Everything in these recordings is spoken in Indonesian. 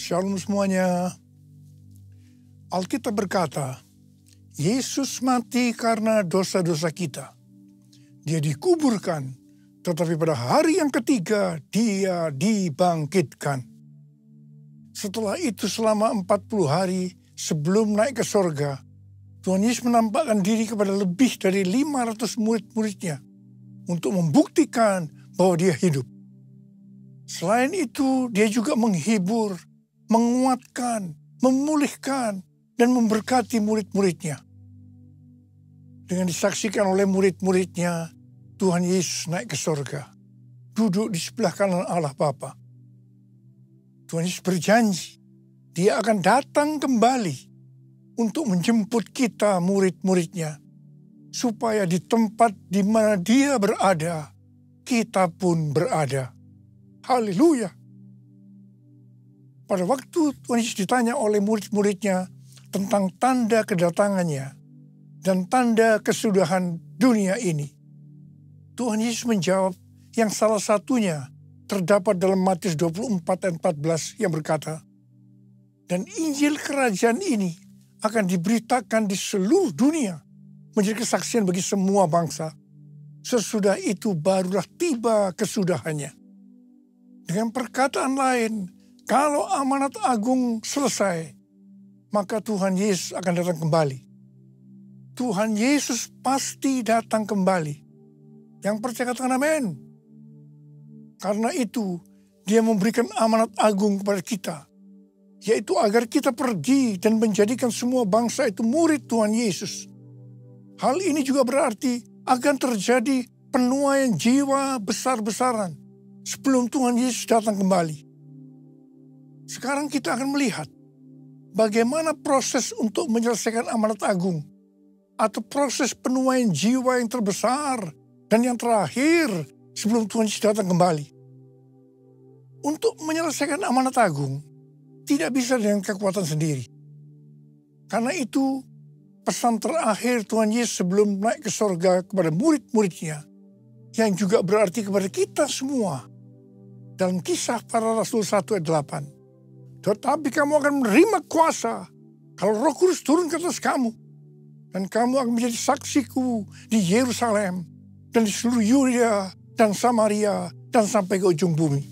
Shalom semuanya. Alkitab berkata, Yesus mati karena dosa-dosa kita. Dia dikuburkan, tetapi pada hari yang ketiga dia dibangkitkan. Setelah itu selama 40 hari sebelum naik ke sorga, Tuhan Yesus menampakkan diri kepada lebih dari 500 murid-muridnya untuk membuktikan bahwa dia hidup. Selain itu, dia juga menghibur, menguatkan, memulihkan, dan memberkati murid-muridnya. Dengan disaksikan oleh murid-muridnya, Tuhan Yesus naik ke sorga, duduk di sebelah kanan Allah Bapa. Tuhan Yesus berjanji, dia akan datang kembali untuk menjemput kita murid-muridnya, supaya di tempat di mana dia berada, kita pun berada. Haleluya. Pada waktu Tuhan Yesus ditanya oleh murid-muridnya tentang tanda kedatangannya dan tanda kesudahan dunia ini, Tuhan Yesus menjawab yang salah satunya terdapat dalam Matius 24 ayat 14 yang berkata, dan Injil kerajaan ini akan diberitakan di seluruh dunia menjadi kesaksian bagi semua bangsa. Sesudah itu barulah tiba kesudahannya. Dengan perkataan lain, kalau amanat agung selesai, maka Tuhan Yesus akan datang kembali. Tuhan Yesus pasti datang kembali. Yang percaya katakan amin. Karena itu, dia memberikan amanat agung kepada kita, yaitu agar kita pergi dan menjadikan semua bangsa itu murid Tuhan Yesus. Hal ini juga berarti akan terjadi penuaian jiwa besar-besaran sebelum Tuhan Yesus datang kembali. Sekarang kita akan melihat bagaimana proses untuk menyelesaikan amanat agung atau proses penuaian jiwa yang terbesar dan yang terakhir sebelum Tuhan Yesus datang kembali. Untuk menyelesaikan amanat agung tidak bisa dengan kekuatan sendiri. Karena itu pesan terakhir Tuhan Yesus sebelum naik ke sorga kepada murid-muridnya, yang juga berarti kepada kita semua, dalam Kisah Para Rasul 1 ayat 8. Tetapi kamu akan menerima kuasa kalau Roh Kudus turun ke atas kamu. Dan kamu akan menjadi saksiku di Yerusalem dan di seluruh Yudea dan Samaria dan sampai ke ujung bumi.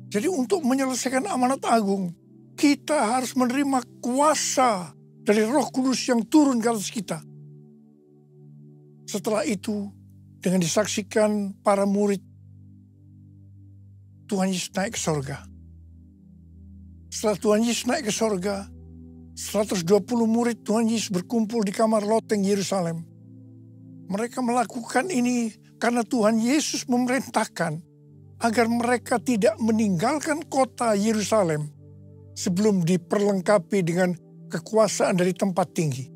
Jadi untuk menyelesaikan amanat agung, kita harus menerima kuasa dari Roh Kudus yang turun ke atas kita. Setelah itu, dengan disaksikan para murid, Tuhan Yesus naik ke sorga. Setelah Tuhan Yesus naik ke sorga, 120 murid Tuhan Yesus berkumpul di kamar loteng Yerusalem. Mereka melakukan ini karena Tuhan Yesus memerintahkan agar mereka tidak meninggalkan kota Yerusalem sebelum diperlengkapi dengan kekuasaan dari tempat tinggi.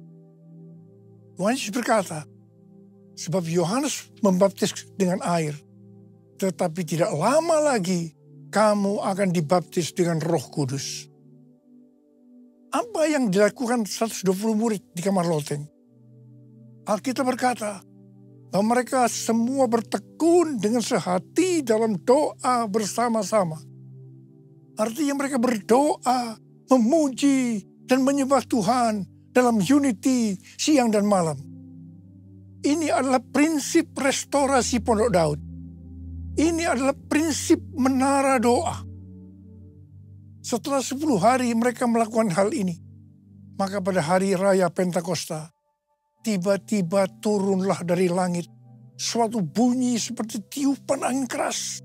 Tuhan Yesus berkata, sebab Yohanes membaptis dengan air, tetapi tidak lama lagi kamu akan dibaptis dengan Roh Kudus. Apa yang dilakukan 120 murid di kamar loteng? Alkitab berkata bahwa mereka semua bertekun dengan sehati dalam doa bersama-sama. Artinya mereka berdoa, memuji, dan menyembah Tuhan dalam unity siang dan malam. Ini adalah prinsip restorasi Pondok Daud. Ini adalah prinsip menara doa. Setelah 10 hari mereka melakukan hal ini, maka pada hari raya Pentakosta, tiba-tiba turunlah dari langit suatu bunyi seperti tiupan angin keras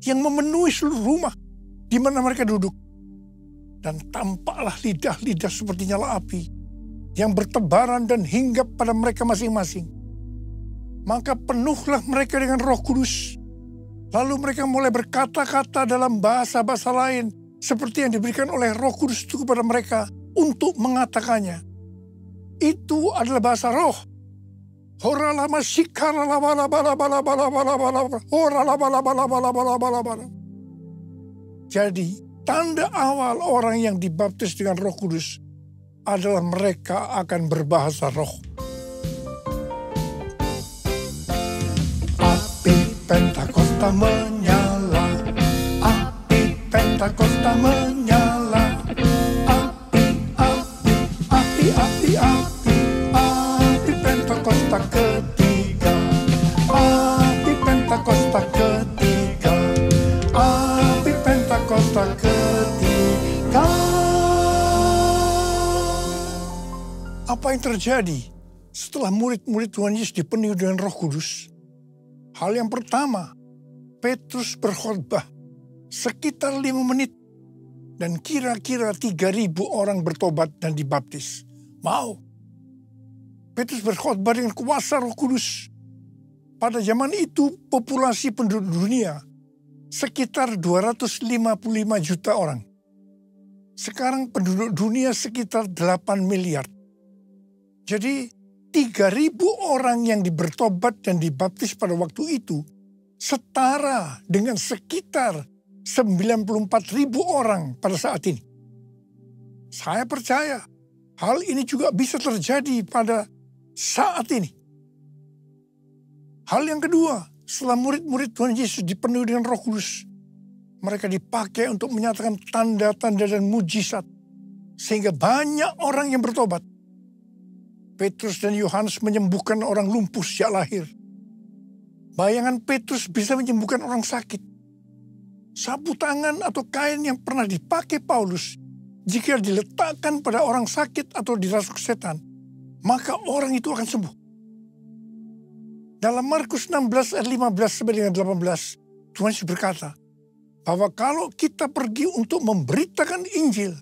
yang memenuhi seluruh rumah di mana mereka duduk. Dan tampaklah lidah-lidah seperti nyala api yang bertebaran dan hinggap pada mereka masing-masing. Maka penuhlah mereka dengan Roh Kudus. Lalu mereka mulai berkata-kata dalam bahasa-bahasa lain seperti yang diberikan oleh Roh Kudus itu kepada mereka untuk mengatakannya. Itu adalah bahasa roh. Jadi, tanda awal orang yang dibaptis dengan Roh Kudus adalah mereka akan berbahasa roh. Api Pentakosta menyala, api Pentakosta menyala. Pentakosta ketiga, api Pentakosta ketiga, api Pentakosta ketiga. Apa yang terjadi setelah murid-murid Tuhan Yesus dipenuhi dengan Roh Kudus? Hal yang pertama, Petrus berkhotbah sekitar 5 menit dan kira-kira 3.000 orang bertobat dan dibaptis. Wow! Petrus berkhotbah dengan kuasa Roh Kudus. Pada zaman itu populasi penduduk dunia sekitar 255 juta orang. Sekarang penduduk dunia sekitar 8 miliar. Jadi 3.000 orang yang bertobat dan dibaptis pada waktu itu setara dengan sekitar 94.000 orang pada saat ini. Saya percaya hal ini juga bisa terjadi pada saat ini. Hal yang kedua, setelah murid-murid Tuhan Yesus dipenuhi dengan Roh Kudus, mereka dipakai untuk menyatakan tanda-tanda dan mujizat sehingga banyak orang yang bertobat. Petrus dan Yohanes menyembuhkan orang lumpuh sejak lahir. Bayangan Petrus bisa menyembuhkan orang sakit. Sapu tangan atau kain yang pernah dipakai Paulus, jika diletakkan pada orang sakit atau dirasuk setan, maka orang itu akan sembuh. Dalam Markus 16 ayat 15 sampai dengan 18, Tuhan Yesus berkata, bahwa kalau kita pergi untuk memberitakan Injil,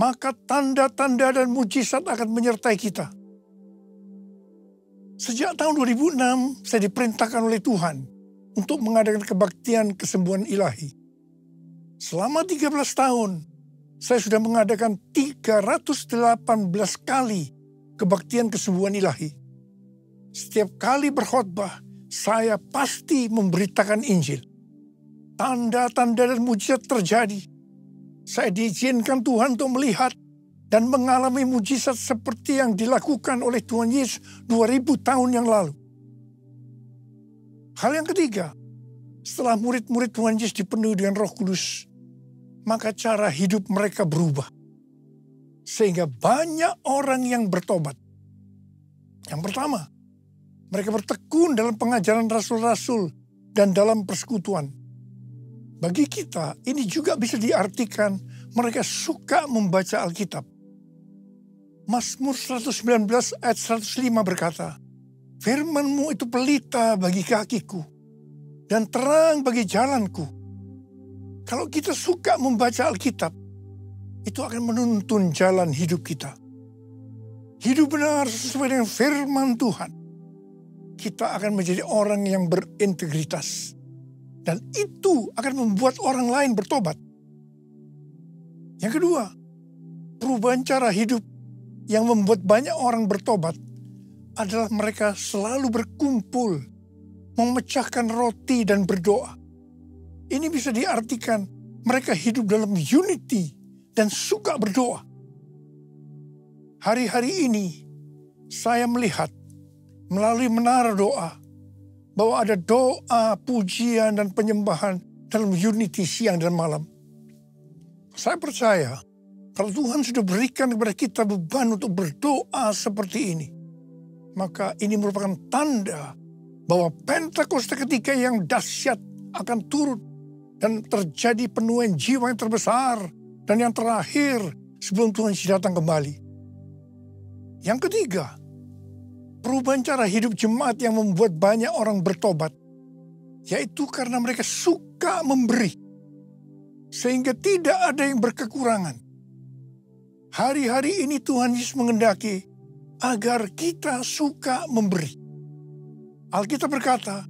maka tanda-tanda dan mujizat akan menyertai kita. Sejak tahun 2006, saya diperintahkan oleh Tuhan untuk mengadakan kebaktian kesembuhan ilahi. Selama 13 tahun, saya sudah mengadakan 318 kali kebaktian kesembuhan ilahi. Setiap kali berkhotbah, saya pasti memberitakan Injil. Tanda-tanda dan mujizat terjadi. Saya diizinkan Tuhan untuk melihat dan mengalami mujizat seperti yang dilakukan oleh Tuhan Yesus 2000 tahun yang lalu. Hal yang ketiga, setelah murid-murid Tuhan Yesus dipenuhi dengan Roh Kudus, maka cara hidup mereka berubah. Sehingga banyak orang yang bertobat. Yang pertama, mereka bertekun dalam pengajaran rasul-rasul dan dalam persekutuan. Bagi kita, ini juga bisa diartikan mereka suka membaca Alkitab. Mazmur 119 ayat 105 berkata, firman-Mu itu pelita bagi kakiku dan terang bagi jalanku. Kalau kita suka membaca Alkitab, itu akan menuntun jalan hidup kita. Hidup benar sesuai dengan firman Tuhan. Kita akan menjadi orang yang berintegritas. Dan itu akan membuat orang lain bertobat. Yang kedua, perubahan cara hidup yang membuat banyak orang bertobat adalah mereka selalu berkumpul, memecahkan roti dan berdoa. Ini bisa diartikan mereka hidup dalam unity dan suka berdoa. Hari-hari ini saya melihat melalui menara doa bahwa ada doa, pujian, dan penyembahan dalam unity siang dan malam. Saya percaya kalau Tuhan sudah berikan kepada kita beban untuk berdoa seperti ini, maka ini merupakan tanda bahwa Pentakosta ketiga yang dahsyat akan turut dan terjadi penuaian jiwa yang terbesar dan yang terakhir sebelum Tuhan Yesus datang kembali. Yang ketiga, perubahan cara hidup jemaat yang membuat banyak orang bertobat, yaitu karena mereka suka memberi, sehingga tidak ada yang berkekurangan. Hari-hari ini Tuhan Yesus mengendaki agar kita suka memberi. Alkitab berkata,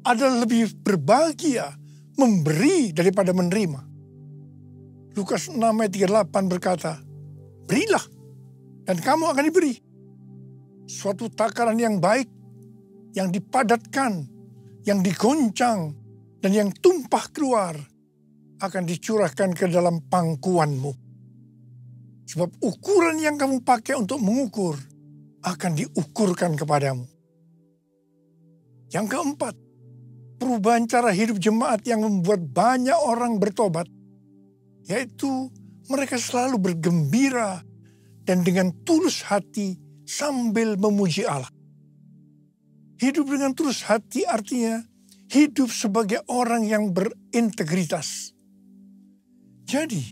ada lebih berbahagia memberi daripada menerima. Lukas 6 ayat 38 berkata, berilah dan kamu akan diberi. Suatu takaran yang baik, yang dipadatkan, yang digoncang, dan yang tumpah keluar akan dicurahkan ke dalam pangkuanmu. Sebab ukuran yang kamu pakai untuk mengukur akan diukurkan kepadamu. Yang keempat, perubahan cara hidup jemaat yang membuat banyak orang bertobat, yaitu mereka selalu bergembira dan dengan tulus hati sambil memuji Allah. Hidup dengan tulus hati artinya hidup sebagai orang yang berintegritas. Jadi,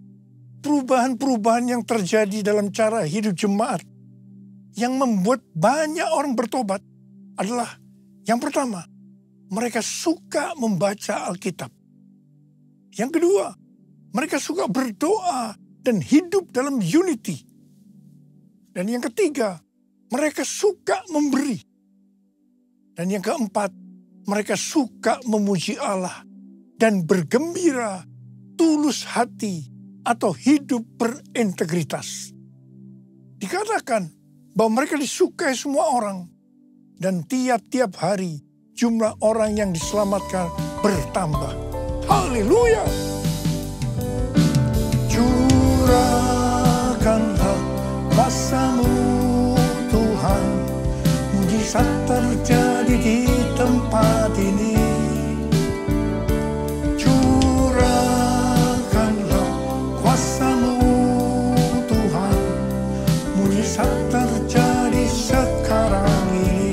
perubahan-perubahan yang terjadi dalam cara hidup jemaat yang membuat banyak orang bertobat adalah yang pertama, mereka suka membaca Alkitab. Yang kedua, mereka suka berdoa dan hidup dalam unity. Dan yang ketiga, mereka suka memberi. Dan yang keempat, mereka suka memuji Allah dan bergembira, tulus hati, atau hidup berintegritas. Dikatakan bahwa mereka disukai semua orang. Dan tiap-tiap hari jumlah orang yang diselamatkan bertambah. Haleluya! Curahkanlah kuasa-Mu Tuhan, mujizat terjadi di tempat ini. Curahkanlah kuasa-Mu Tuhan, mujizat terjadi sekarang ini.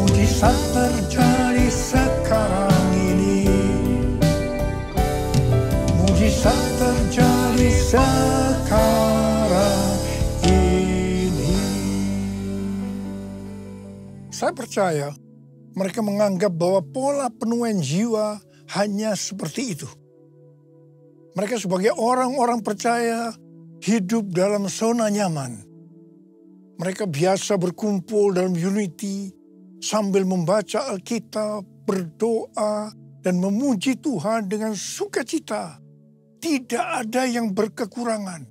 Mujizat terjadi sekarang ini. Mujizat terjadi sekarang ini. Saya percaya mereka menganggap bahwa pola penuaian jiwa hanya seperti itu. Mereka sebagai orang-orang percaya hidup dalam zona nyaman. Mereka biasa berkumpul dalam unity sambil membaca Alkitab, berdoa, dan memuji Tuhan dengan sukacita. Tidak ada yang berkekurangan.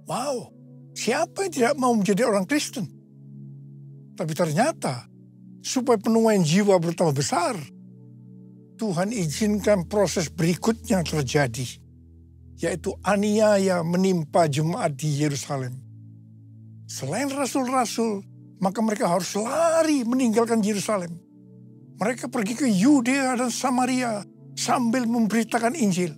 Wow, siapa yang tidak mau menjadi orang Kristen? Tapi ternyata, supaya penuaian jiwa bertambah besar, Tuhan izinkan proses berikutnya terjadi, yaitu aniaya menimpa jemaat di Yerusalem. Selain rasul-rasul, maka mereka harus lari meninggalkan Yerusalem. Mereka pergi ke Yudea dan Samaria sambil memberitakan Injil.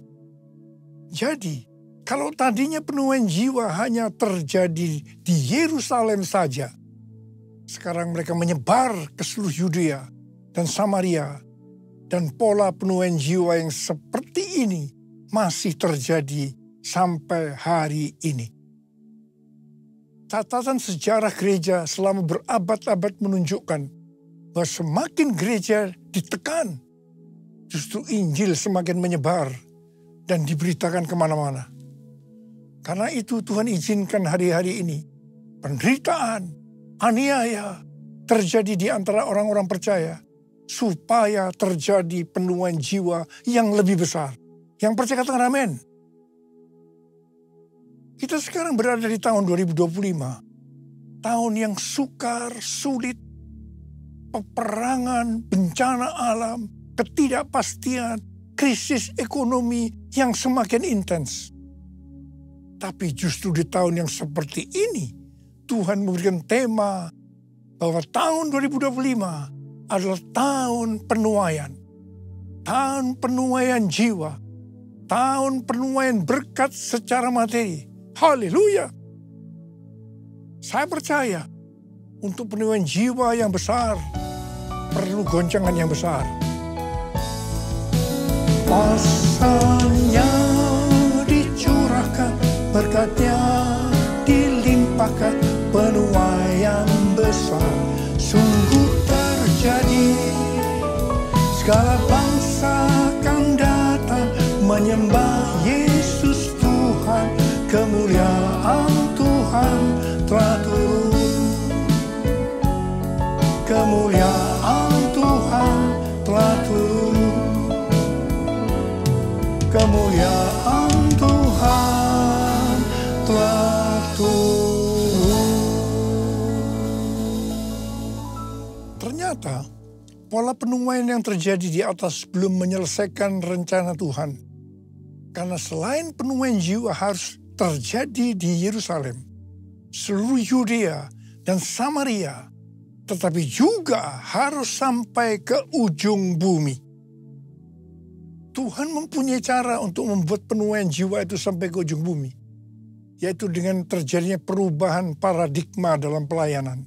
Jadi, kalau tadinya penuaian jiwa hanya terjadi di Yerusalem saja, sekarang mereka menyebar ke seluruh Yudea dan Samaria, dan pola penuaian jiwa yang seperti ini masih terjadi sampai hari ini. Catatan sejarah gereja selama berabad-abad menunjukkan bahwa semakin gereja ditekan, justru Injil semakin menyebar dan diberitakan kemana-mana. Karena itu Tuhan izinkan hari-hari ini penderitaan, aniaya terjadi di antara orang-orang percaya, supaya terjadi penuaian jiwa yang lebih besar. Yang percaya katakan amin. Kita sekarang berada di tahun 2025. Tahun yang sukar, sulit, peperangan, bencana alam, ketidakpastian, krisis ekonomi yang semakin intens. Tapi justru di tahun yang seperti ini, Tuhan memberikan tema bahwa tahun 2025 adalah tahun penuaian. Tahun penuaian jiwa. Tahun penuaian berkat secara materi. Haleluya. Saya percaya untuk penuaian jiwa yang besar perlu goncangan yang besar. Kuasanya dicurahkan, berkatnya dilimpahkan, penuaian besar sungguh terjadi. Segala bangsa akan datang menyembah Yesus Tuhan, kemuliaan Tuhan telah turun. Kemuliaan Tuhan telah turun. Kemuliaan Tuhan telah turun. Ternyata pola penuaian yang terjadi di atas belum menyelesaikan rencana Tuhan. Karena selain penuaian jiwa harus terjadi di Yerusalem, seluruh Yudea dan Samaria, tetapi juga harus sampai ke ujung bumi. Tuhan mempunyai cara untuk membuat penuaian jiwa itu sampai ke ujung bumi, yaitu dengan terjadinya perubahan paradigma dalam pelayanan.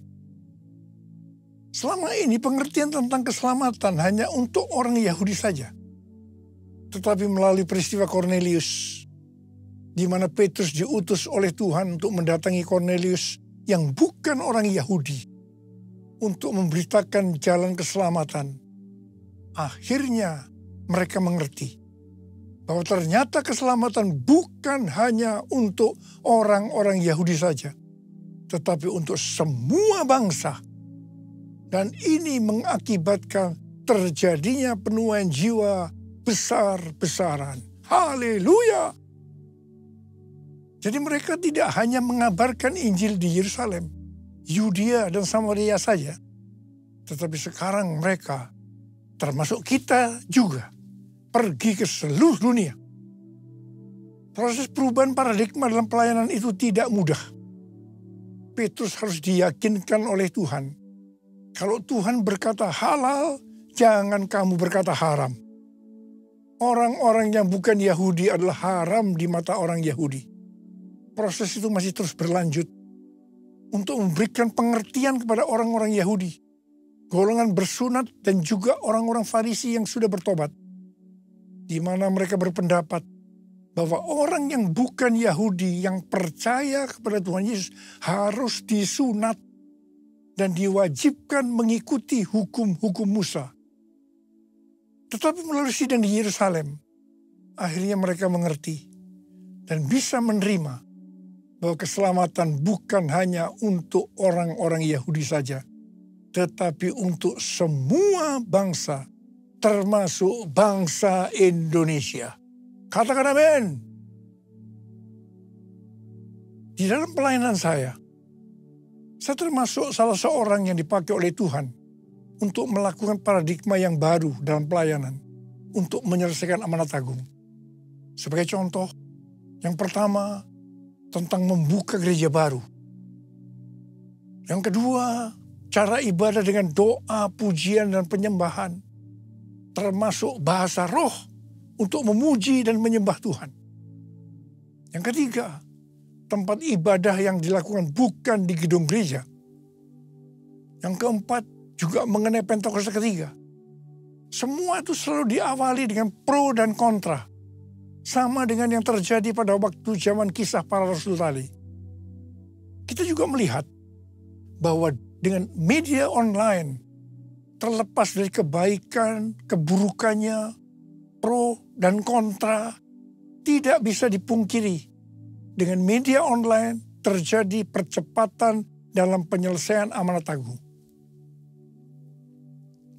Selama ini pengertian tentang keselamatan hanya untuk orang Yahudi saja. Tetapi melalui peristiwa Kornelius, di mana Petrus diutus oleh Tuhan untuk mendatangi Kornelius yang bukan orang Yahudi, untuk memberitakan jalan keselamatan. Akhirnya mereka mengerti bahwa ternyata keselamatan bukan hanya untuk orang-orang Yahudi saja, tetapi untuk semua bangsa. Dan ini mengakibatkan terjadinya penuaian jiwa besar-besaran. Haleluya! Jadi mereka tidak hanya mengabarkan Injil di Yerusalem, Yudea dan Samaria saja. Tetapi sekarang mereka, termasuk kita juga, pergi ke seluruh dunia. Proses perubahan paradigma dalam pelayanan itu tidak mudah. Petrus harus diyakinkan oleh Tuhan. Kalau Tuhan berkata halal, jangan kamu berkata haram. Orang-orang yang bukan Yahudi adalah haram di mata orang Yahudi. Proses itu masih terus berlanjut untuk memberikan pengertian kepada orang-orang Yahudi, golongan bersunat dan juga orang-orang Farisi yang sudah bertobat, di mana mereka berpendapat bahwa orang yang bukan Yahudi yang percaya kepada Tuhan Yesus harus disunat dan diwajibkan mengikuti hukum-hukum Musa. Tetapi melalui sidang di Yerusalem, akhirnya mereka mengerti dan bisa menerima bahwa keselamatan bukan hanya untuk orang-orang Yahudi saja, tetapi untuk semua bangsa, termasuk bangsa Indonesia. Katakan amin. Di dalam pelayanan saya termasuk salah seorang yang dipakai oleh Tuhan untuk melakukan paradigma yang baru dalam pelayanan, untuk menyelesaikan amanat agung. Sebagai contoh, yang pertama, tentang membuka gereja baru. Yang kedua, cara ibadah dengan doa, pujian, dan penyembahan. Termasuk bahasa roh untuk memuji dan menyembah Tuhan. Yang ketiga, tempat ibadah yang dilakukan bukan di gedung gereja. Yang keempat, juga mengenai Pentakosta ketiga. Semua itu selalu diawali dengan pro dan kontra. Sama dengan yang terjadi pada waktu zaman kisah para rasul tadi. Kita juga melihat bahwa dengan media online, terlepas dari kebaikan, keburukannya, pro dan kontra, tidak bisa dipungkiri. Dengan media online terjadi percepatan dalam penyelesaian amanat agung.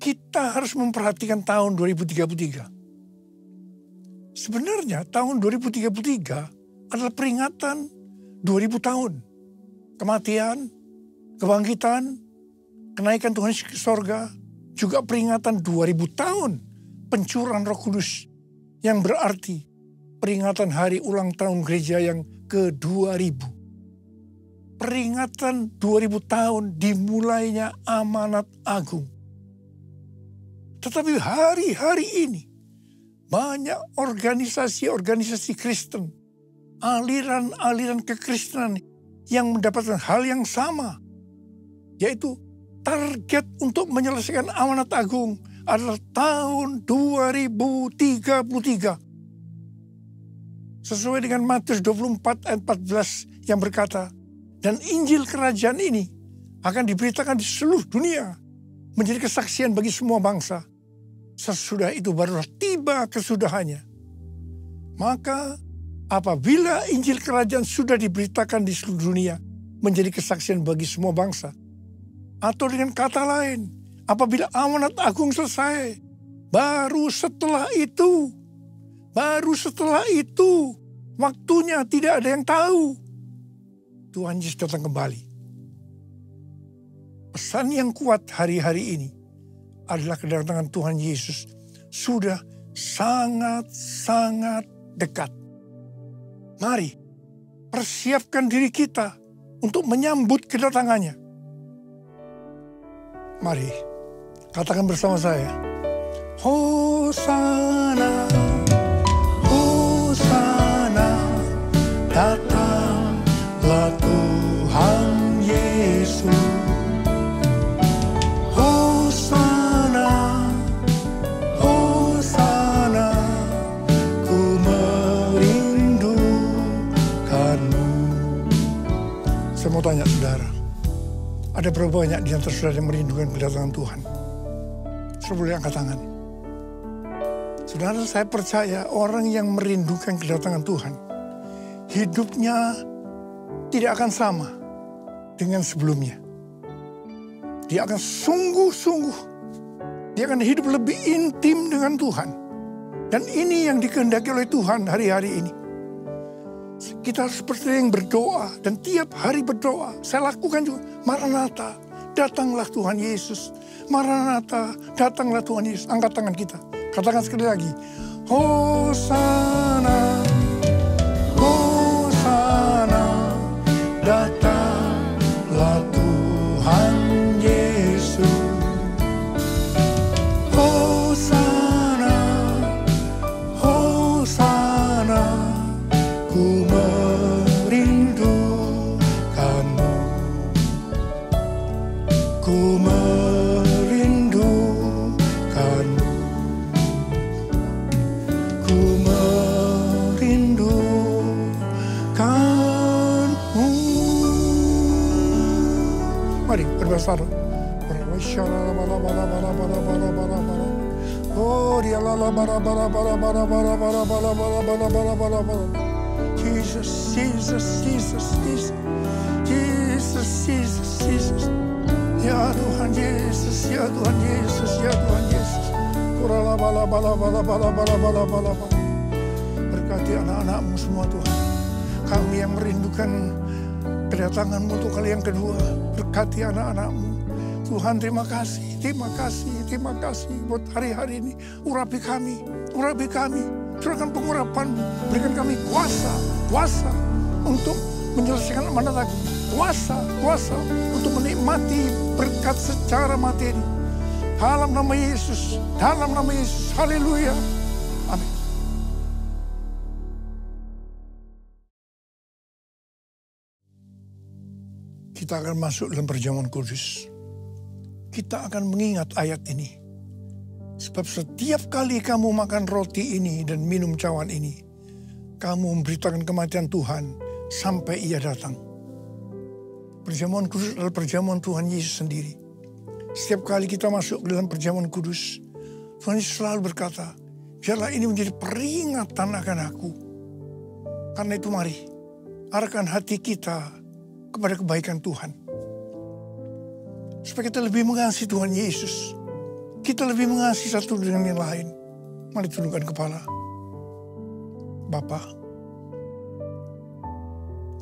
Kita harus memperhatikan tahun 2033. Sebenarnya tahun 2033 adalah peringatan 2000 tahun. Kematian, kebangkitan, kenaikan Tuhan ke sorga, juga peringatan 2000 tahun pencurahan Roh Kudus, yang berarti peringatan hari ulang tahun gereja yang ke-2000. Peringatan 2000 tahun dimulainya amanat agung. Tetapi hari-hari ini banyak organisasi-organisasi Kristen, aliran-aliran kekristenan yang mendapatkan hal yang sama, yaitu target untuk menyelesaikan amanat agung adalah tahun 2033. Sesuai dengan Matius 24 ayat 14 yang berkata, dan Injil Kerajaan ini akan diberitakan di seluruh dunia, menjadi kesaksian bagi semua bangsa. Sesudah itu barulah tiba kesudahannya. Maka apabila Injil Kerajaan sudah diberitakan di seluruh dunia, menjadi kesaksian bagi semua bangsa. Atau dengan kata lain, apabila amanat agung selesai, baru setelah itu, waktunya tidak ada yang tahu, Tuhan Yesus datang kembali. Pesan yang kuat hari-hari ini adalah kedatangan Tuhan Yesus sudah sangat-sangat dekat. Mari persiapkan diri kita untuk menyambut kedatangannya. Mari katakan bersama saya, Hosana, Hosana, datanglah Tuhan Yesus. Ada berapa banyak di antara saudara yang merindukan kedatangan Tuhan? Saudara boleh angkat tangan. Saudara, saya percaya orang yang merindukan kedatangan Tuhan, hidupnya tidak akan sama dengan sebelumnya. Dia akan sungguh-sungguh, dia akan hidup lebih intim dengan Tuhan. Dan ini yang dikehendaki oleh Tuhan hari-hari ini. Kita harus seperti yang berdoa, dan tiap hari berdoa. Saya lakukan juga, Maranatha, datanglah Tuhan Yesus. Maranatha, datanglah Tuhan Yesus. Angkat tangan kita, katakan sekali lagi. Hosana, Hosana, datanglah Tuhan Yesus. Hosana, Hosana, ku merindukanmu. Ku merindukanmu. Ku merindukanmu. Mari berbahasa. Oh, dia lala bara bara bara bara bara bara bara bara bara bara bara bara. Jesus, Jesus, Jesus, Jesus, Jesus, Jesus, Jesus. Ya Tuhan Yesus, ya Tuhan Yesus, ya Tuhan Yesus. Kurala bala bala bala bala bala bala bala. Berkati anak-anakmu semua Tuhan. Kami yang merindukan kedatanganmu untuk kali yang kedua. Berkati anak-anakmu. Tuhan, terima kasih, terima kasih, terima kasih buat hari-hari ini. Urapi kami, curahkan pengurapan-Mu, berikan kami kuasa untuk menyelesaikan amanat lagi, kuasa untuk menikmati berkat secara materi. Dalam nama Yesus, haleluya, amin. Kita akan masuk dalam perjamuan kudus. Kita akan mengingat ayat ini. Sebab setiap kali kamu makan roti ini dan minum cawan ini, kamu memberitakan kematian Tuhan sampai Ia datang. Perjamuan kudus adalah perjamuan Tuhan Yesus sendiri. Setiap kali kita masuk ke dalam perjamuan kudus, Tuhan Yesus selalu berkata, biarlah ini menjadi peringatan akan aku. Karena itu mari, arahkan hati kita kepada kebaikan Tuhan. Supaya kita lebih mengasihi Tuhan Yesus. Kita lebih mengasihi satu dengan yang lain. Mari tundukkan kepala. Bapa,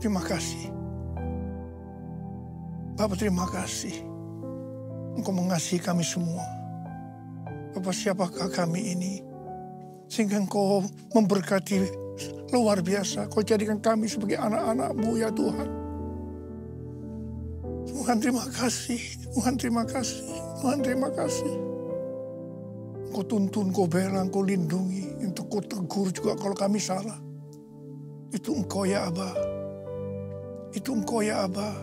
terima kasih. Bapa, terima kasih. Engkau mengasihi kami semua. Bapa, siapakah kami ini? Sehingga Engkau memberkati luar biasa. Kau jadikan kami sebagai anak-anak-Mu ya Tuhan. Tuhan terima kasih, Tuhan terima kasih, Tuhan terima kasih. Kau tuntun, kau bela, kau lindungi, untuk kau tegur juga kalau kami salah. Itu Engkau ya Aba, itu Engkau ya Aba.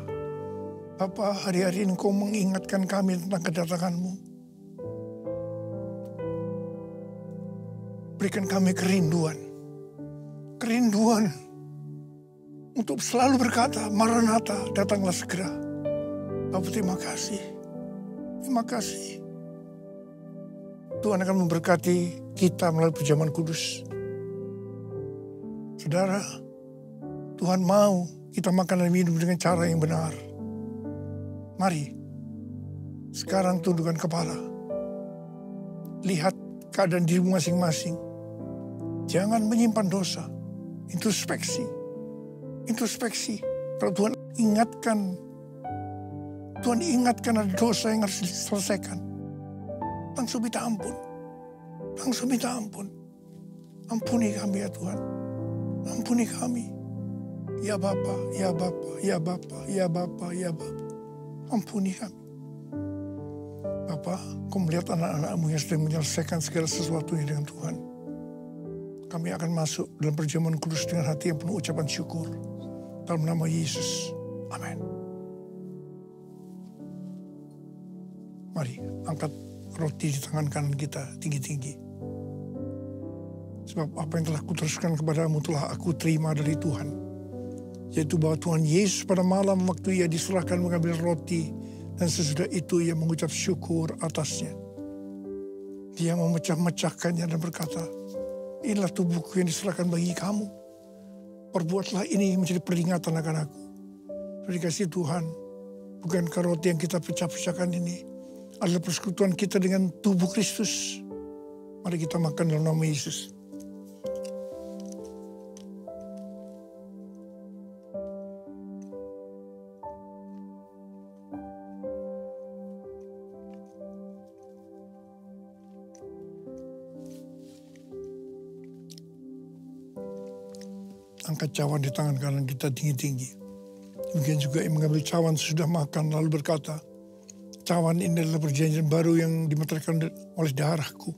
Bapa, hari-hari ini Engkau mengingatkan kami tentang kedatangan-Mu. Berikan kami kerinduan untuk selalu berkata, Maranatha, datanglah segera. Bapak, terima kasih. Terima kasih. Tuhan akan memberkati kita melalui perjamuan kudus. Saudara, Tuhan mau kita makan dan minum dengan cara yang benar. Mari, sekarang tundukkan kepala. Lihat keadaan dirimu masing-masing. Jangan menyimpan dosa. Introspeksi. Kalau Tuhan ingatkan ada dosa yang harus diselesaikan, langsung minta ampun. Ampuni kami ya Tuhan. Ampuni kami. Ya Bapa, ya Bapa, ya Bapa, ya Bapa, ya Bapa. Ampuni kami. Bapa, Kau melihat anak-anak-Mu yang sedang menyelesaikan segala sesuatunya dengan Tuhan. Kami akan masuk dalam perjamuan kudus dengan hati yang penuh ucapan syukur. Dalam nama Yesus. Amin. Mari angkat roti di tangan kanan kita tinggi-tinggi. Sebab apa yang telah kuteruskan kepadamu telah aku terima dari Tuhan. Yaitu bahwa Tuhan Yesus pada malam waktu Ia diserahkan mengambil roti Dan sesudah itu ia mengucap syukur atasnya. Dia memecah-mecahkannya dan berkata, inilah tubuhku yang diserahkan bagi kamu. Perbuatlah ini menjadi peringatan akan aku. Dikasih Tuhan, bukankah roti yang kita pecah-pecahkan ini adalah persekutuan kita dengan tubuh Kristus? Mari kita makan dalam nama Yesus. Angkat cawan di tangan kanan kita tinggi-tinggi. Demikian juga yang mengambil cawan sesudah makan lalu berkata, cawan ini adalah perjanjian baru yang dimeteraikan oleh darahku.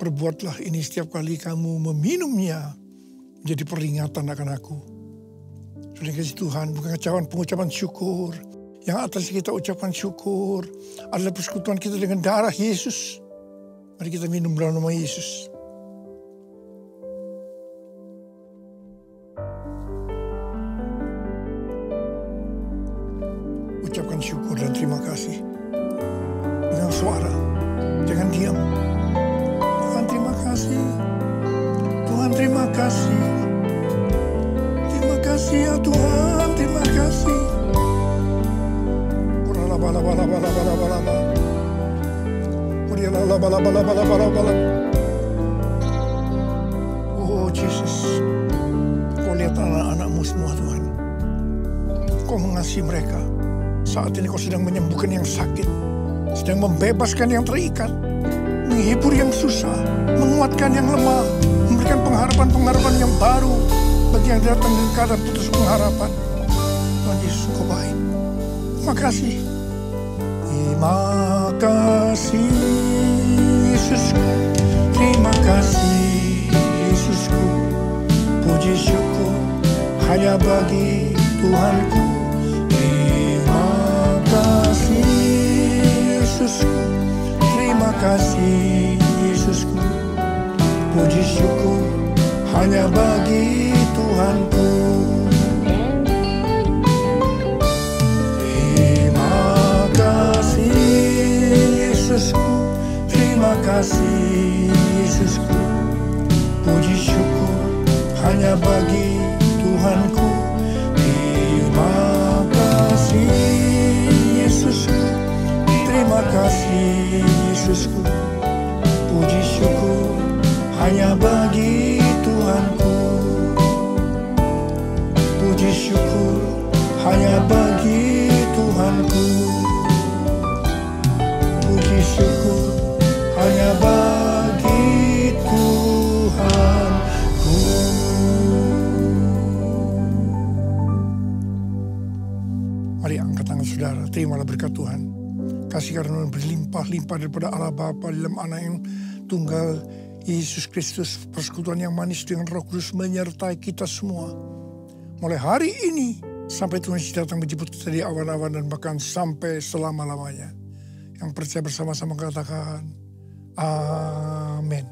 Perbuatlah ini setiap kali kamu meminumnya menjadi peringatan akan aku. Sudah kasih Tuhan, bukan cawan pengucapan syukur. Yang atas kita ucapkan syukur adalah persekutuan kita dengan darah Yesus. Mari kita minum dalam nama Yesus. Ucapkan syukur dan terima kasih dengan suara, jangan diam. Tuhan terima kasih, Tuhan terima kasih, terima kasih ya Tuhan, terima kasih. Oh Jesus, Kau lihat anak-anakmu semua Tuhan, Kau mengasihi mereka. Saat ini Kau sedang menyembuhkan yang sakit, sedang membebaskan yang terikat, menghibur yang susah, menguatkan yang lemah, memberikan pengharapan-pengharapan yang baru bagi yang datang dengan keadaan putus pengharapan. Tuhan Yesus, Kau baik. Terima kasih. Terima kasih Yesusku, terima kasih Yesusku. Puji syukur hanya bagi Tuhanku. Yesusku, terima kasih Yesusku. Puji syukur hanya bagi Tuhanku. Terima kasih Yesusku, terima kasih Yesusku. Puji syukur hanya bagi Tuhanku. Terima kasih Yesusku, terima kasih Yesusku. Puji syukur hanya bagi Tuhanku. Puji syukur hanya bagi Tuhanku. Puji syukur hanya bagi Tuhanku. Mari angkat tangan saudara, terimalah berkat Tuhan. Kasih karunia berlimpah-limpah daripada Allah Bapa dalam Anak yang tunggal Yesus Kristus. Persekutuan yang manis dengan Roh Kudus menyertai kita semua. Mulai hari ini sampai Tuhan Yesus datang menjemput kita di awan-awan dan bahkan sampai selama-lamanya. Yang percaya bersama-sama katakan amin.